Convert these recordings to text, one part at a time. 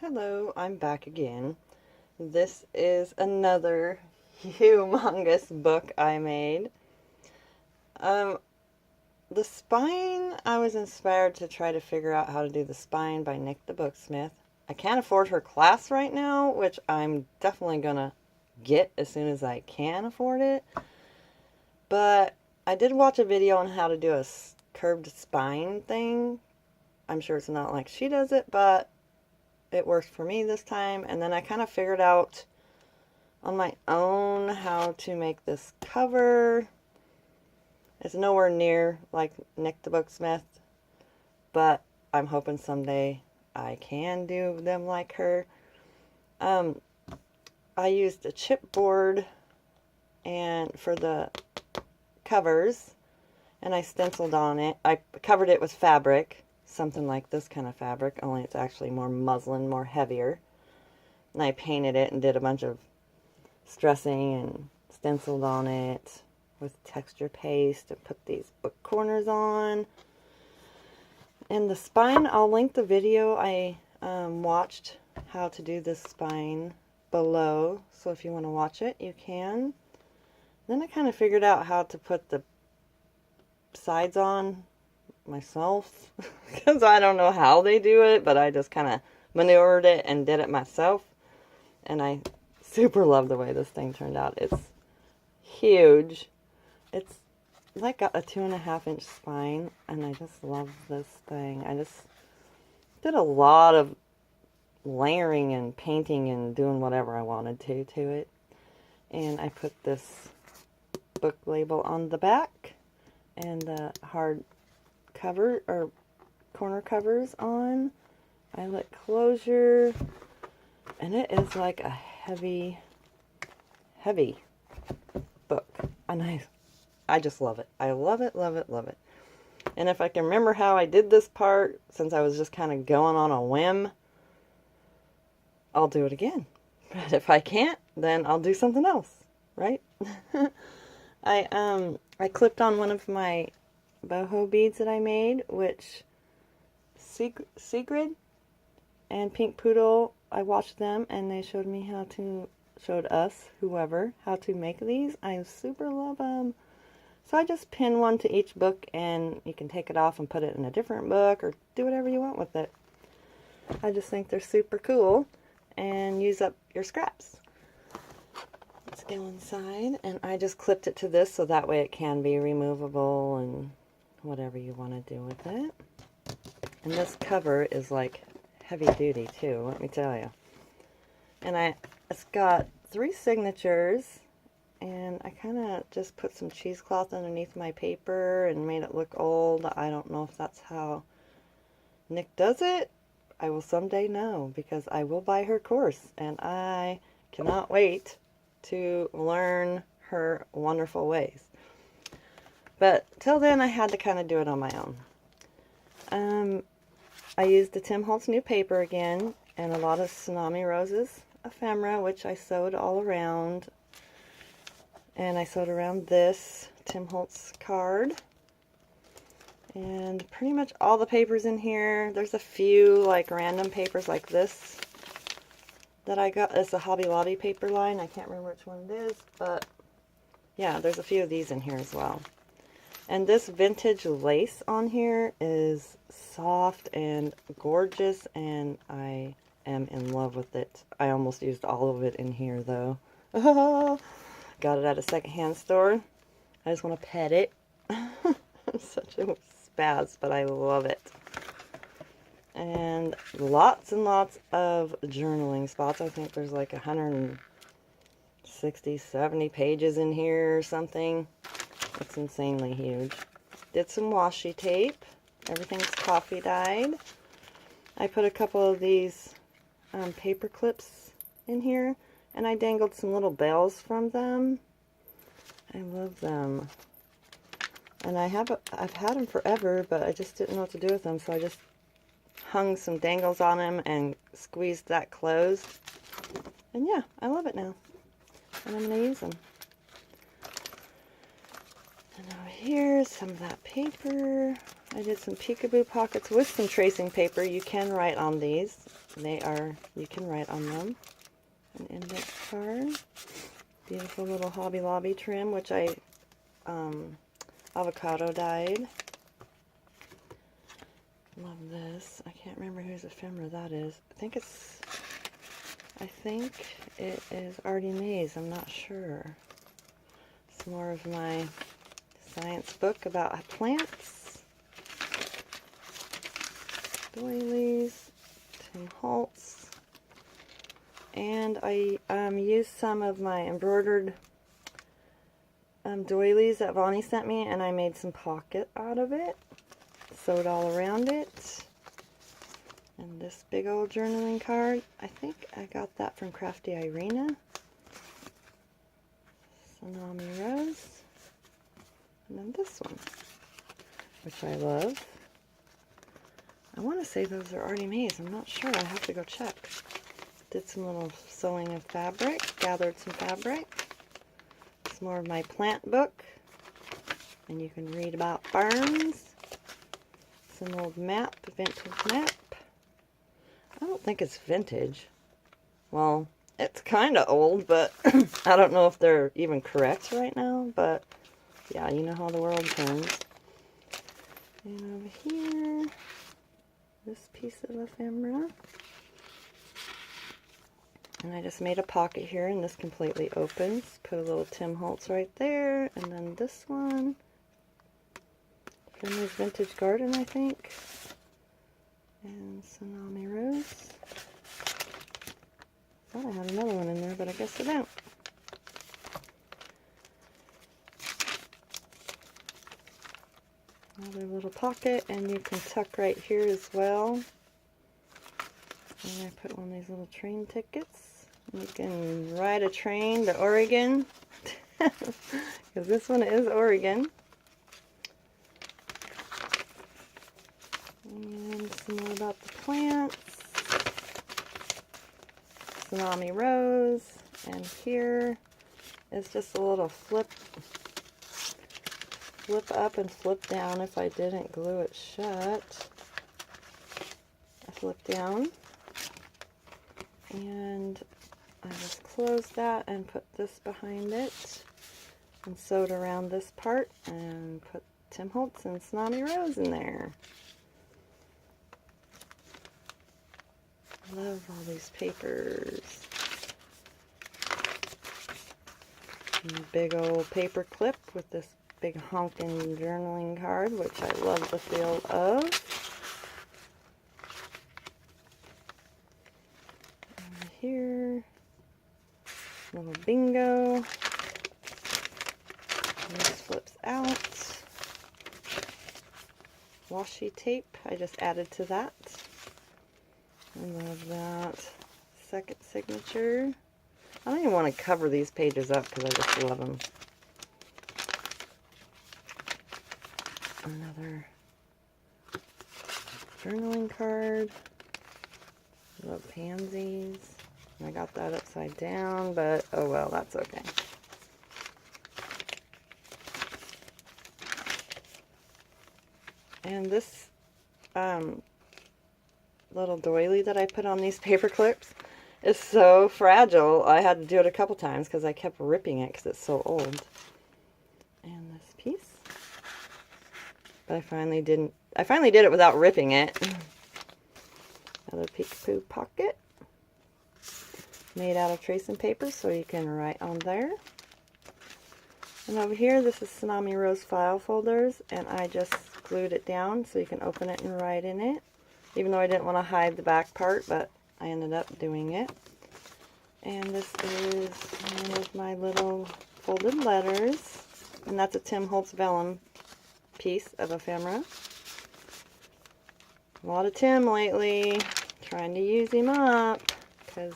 Hello, I'm back again. This is another humongous book I made. Um, the spine, I was inspired to try to figure out how to do the spine by Nick the Booksmith. I can't afford her class right now, which I'm definitely gonna get as soon as I can afford it. But I did watch a video on how to do a curved spine thing. I'm sure it's not like she does it, but it worked for me this time. And then I kind of figured out on my own how to make this cover. It's nowhere near like Nick the Booksmith, but I'm hoping someday I can do them like her. I used a chipboard and for the covers, and I stenciled on it. I covered it with fabric, something like this kind of fabric, only it's actually more muslin, more heavier. And I painted it and did a bunch of stressing and stenciled on it with texture paste to put these book corners on. And the spine, I'll link the video I watched how to do this spine below, so if you want to watch it, you can. Then I kind of figured out how to put the sides on myself, because I don't know how they do it, but I just kind of maneuvered it and did it myself. And I super love the way this thing turned out. It's huge. It's like a 2.5-inch spine, and I just love this thing. I just did a lot of layering and painting and doing whatever I wanted to it. And I put this book label on the back and the hard cover or corner covers on. Eyelet closure, and it is like a heavy book, and I just love it. I love it, love it, love it. And if I can remember how I did this part, since I was just kind of going on a whim, I'll do it again. But if I can't, then I'll do something else, right? I clipped on one of my boho beads that I made, which Sigrid and Pink Poodle, I watched them and they showed us, whoever, how to make these. I super love them. So I just pin one to each book, and you can take it off and put it in a different book or do whatever you want with it. I just think they're super cool and use up your scraps. Let's go inside, and I just clipped it to this so that way it can be removable and whatever you want to do with it. And this cover is like heavy duty too, let me tell you. And it's got 3 signatures, and I kind of just put some cheesecloth underneath my paper and made it look old. I don't know if that's how Nick does it. I will someday know, because I will buy her course, and I cannot wait to learn her wonderful ways. But till then, I had to kind of do it on my own. I used the Tim Holtz new paper again, and a lot of Tsunami Roses ephemera, which I sewed all around. And I sewed around this Tim Holtz card. And pretty much all the papers in here. There's a few like random papers like this that I got. It's a Hobby Lobby paper line. I can't remember which one it is, but yeah, there's a few of these in here as well. And this vintage lace on here is soft and gorgeous, and I am in love with it. I almost used all of it in here though. Got it at a secondhand store. I just want to pet it. I'm such a spaz, but I love it. And lots and lots of journaling spots. I think there's like 160, 70 pages in here or something. It's insanely huge. Did some washi tape. Everything's coffee dyed. I put a couple of these paper clips in here, and I dangled some little bells from them. I love them. And I've had them forever, but I just didn't know what to do with them, so I just hung some dangles on them and squeezed that closed. And yeah, I love it now. And I'm going to use them. And over here, some of that paper. I did some peekaboo pockets with some tracing paper. You can write on these. You can write on them. An index card. Beautiful little Hobby Lobby trim, which I avocado dyed. Love this. I can't remember whose ephemera that is. I think it is Artie Mae's. I'm not sure. It's more of my science book about plants. Doilies. Tim Holtz. And I used some of my embroidered doilies that Vonnie sent me, and I made some pocket out of it. Sewed all around it. And this big old journaling card, I think I got that from Crafty Irina. Tsunami Rose. And then this one, which I love. I want to say those are Artie Mae's. I'm not sure. I have to go check. Did some little sewing of fabric. Gathered some fabric. It's more of my plant book. And you can read about ferns. An old map, vintage map. I don't think it's vintage. Well, it's kind of old, but I don't know if they're even correct right now, but yeah, you know how the world turns. And over here, this piece of ephemera. And I just made a pocket here, and this completely opens. Put a little Tim Holtz right there, and then this one. Family's Vintage Garden, I think. And Tsunami Rose. Thought I had another one in there, but I guess I don't. Another little pocket, and you can tuck right here as well. And I put one of these little train tickets. You can ride a train to Oregon. Because this one is Oregon. And some more about the plants. Tsunami Rose. And here is just a little flip up and flip down if I didn't glue it shut. I flip down. And I just closed that and put this behind it. And sewed around this part and put Tim Holtz and Tsunami Rose in there. Love all these papers. And a big old paper clip with this big honkin' journaling card, which I love the feel of. And here, little bingo. And this flips out. Washi tape, I just added to that. I love that. Second signature. I don't even want to cover these pages up because I just love them. Another journaling card. Love pansies. I got that upside down, but oh well, that's okay. And this little doily that I put on these paper clips is so fragile. I had to do it a couple times because I kept ripping it because it's so old. And this piece. But I finally did it without ripping it. Another peekaboo pocket. Made out of tracing paper so you can write on there. And over here, this is Tsunami Rose file folders, and I just glued it down so you can open it and write in it. Even though I didn't want to hide the back part, but I ended up doing it. And this is one of my little folded letters, and that's a Tim Holtz vellum piece of ephemera. A lot of Tim lately, trying to use him up, because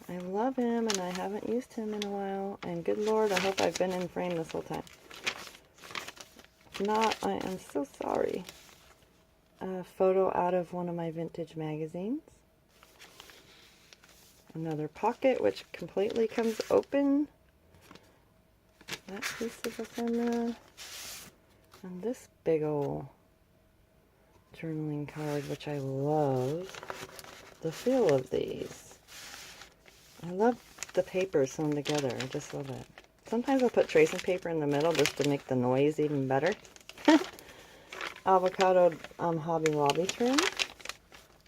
I love him and I haven't used him in a while, and good Lord, I hope I've been in frame this whole time. If not, I am so sorry. A photo out of one of my vintage magazines. Another pocket, which completely comes open. That piece of ephemera. And this big ol' journaling card, which I love the feel of these. I love the paper sewn together. I just love it. Sometimes I'll put tracing paper in the middle just to make the noise even better. Avocado Hobby Lobby trim.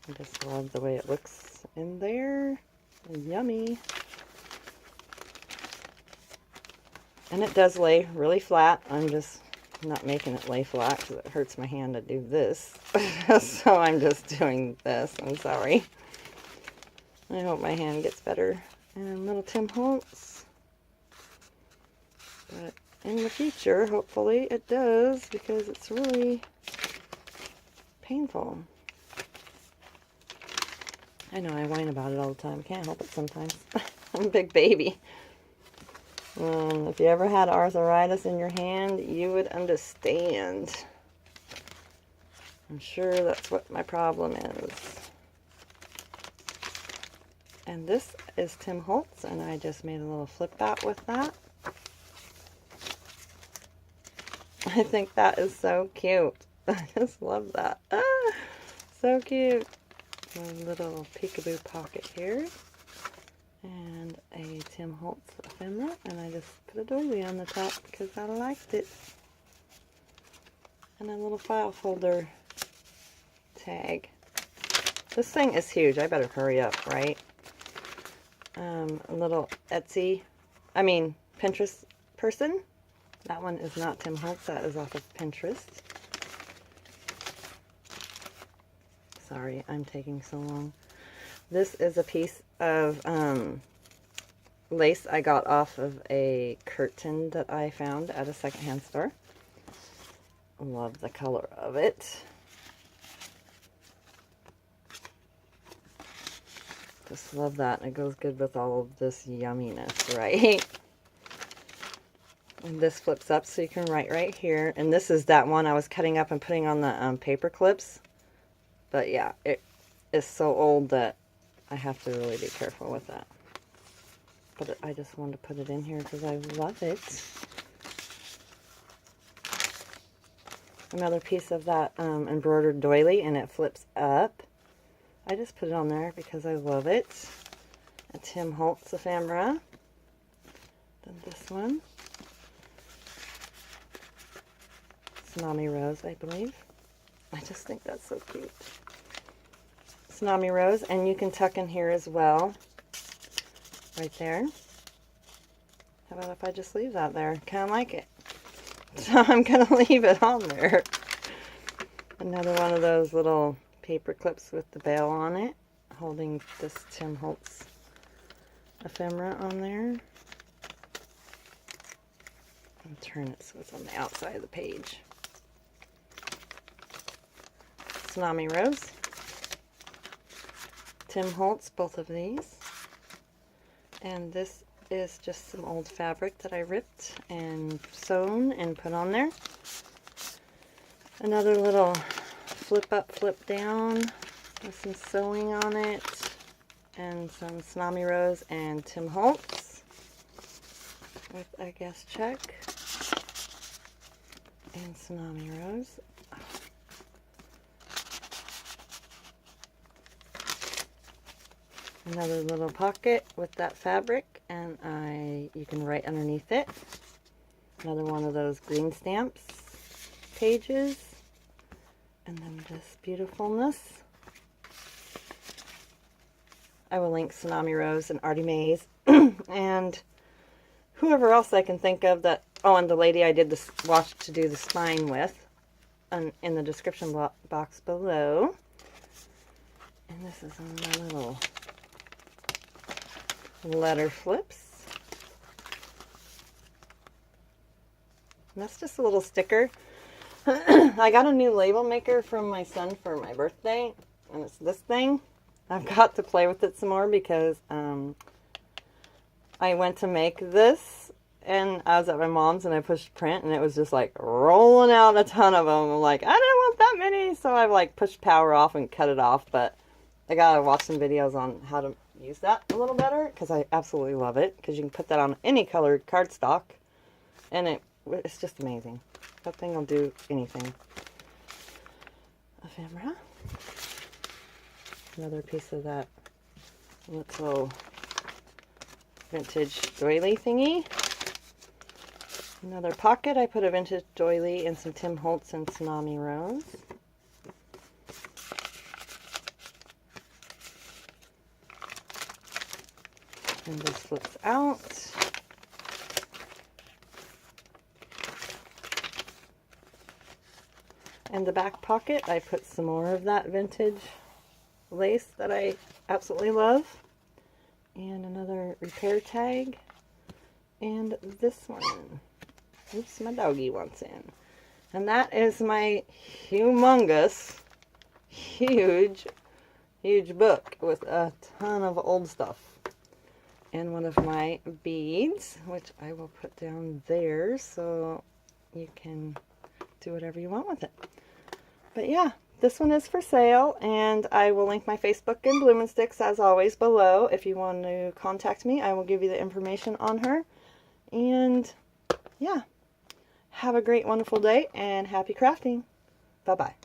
I just love the way it looks in there. Yummy. And it does lay really flat. I'm just not making it lay flat because it hurts my hand to do this. So I'm just doing this. I'm sorry. I hope my hand gets better. And little Tim Holtz. But in the future, hopefully it does, because it's really painful. I know, I whine about it all the time. Can't help it sometimes. I'm a big baby. If you ever had arthritis in your hand, you would understand. I'm sure that's what my problem is. And this is Tim Holtz, and I just made a little flip out with that. I think that is so cute. I just love that. Ah, so cute. A little peekaboo pocket here. And a Tim Holtz ephemera. And I just put a doily on the top because I liked it. And a little file folder tag. This thing is huge. I better hurry up, right? A little Pinterest person. That one is not Tim Holtz. That is off of Pinterest. Sorry, I'm taking so long. This is a piece of lace I got off of a curtain that I found at a secondhand store. Love the color of it. Just love that. It goes good with all of this yumminess, right? And this flips up so you can write right here. And this is that one I was cutting up and putting on the paper clips. But yeah, it is so old that I have to really be careful with that. But I just wanted to put it in here because I love it. Another piece of that embroidered doily, and it flips up. I just put it on there because I love it. A Tim Holtz ephemera. Then this one. Tsunami Rose, I believe. I just think that's so cute. Tsunami Rose, and you can tuck in here as well. Right there. How about if I just leave that there? Kind of like it. So I'm going to leave it on there. Another one of those little paper clips with the bail on it, holding this Tim Holtz ephemera on there. I'll turn it so it's on the outside of the page. Tsunami Rose. Tim Holtz, both of these. And this is just some old fabric that I ripped and sewn and put on there. Another little flip up, flip down with some sewing on it, and some Tsunami Rose and Tim Holtz with, I guess, check and Tsunami Rose. Another little pocket with that fabric, and you can write underneath it. Another one of those green stamps pages. And then this beautifulness. I will link Tsunami Rose and Artie Mays and whoever else I can think of that. Oh, and the lady I did this watch to do the spine with, in the description box below. And this is on my little letter flips. And that's just a little sticker. I got a new label maker from my son for my birthday, and it's this thing. I've got to play with it some more because I went to make this, and I was at my mom's and I pushed print, and it was just like rolling out a ton of them. I'm like, I didn't want that many, so I've like pushed power off and cut it off, but I gotta watch some videos on how to use that a little better because I absolutely love it, because you can put that on any colored cardstock, and it's just amazing. That thing will do anything. ephemera. Another piece of that little vintage doily thingy. Another pocket. I put a vintage doily and some Tim Holtz and Tsunami Rose. And this flips out. In the back pocket, I put some more of that vintage lace that I absolutely love. And another repair tag. And this one. Oops, my doggy wants in. And that is my humongous, huge book with a ton of old stuff. And one of my beads, which I will put down there so you can do whatever you want with it. But yeah, this one is for sale, and I will link my Facebook and Bloomin' Sticks as always below. If you want to contact me, I will give you the information on her. And yeah, have a great, wonderful day, and happy crafting. Bye-bye.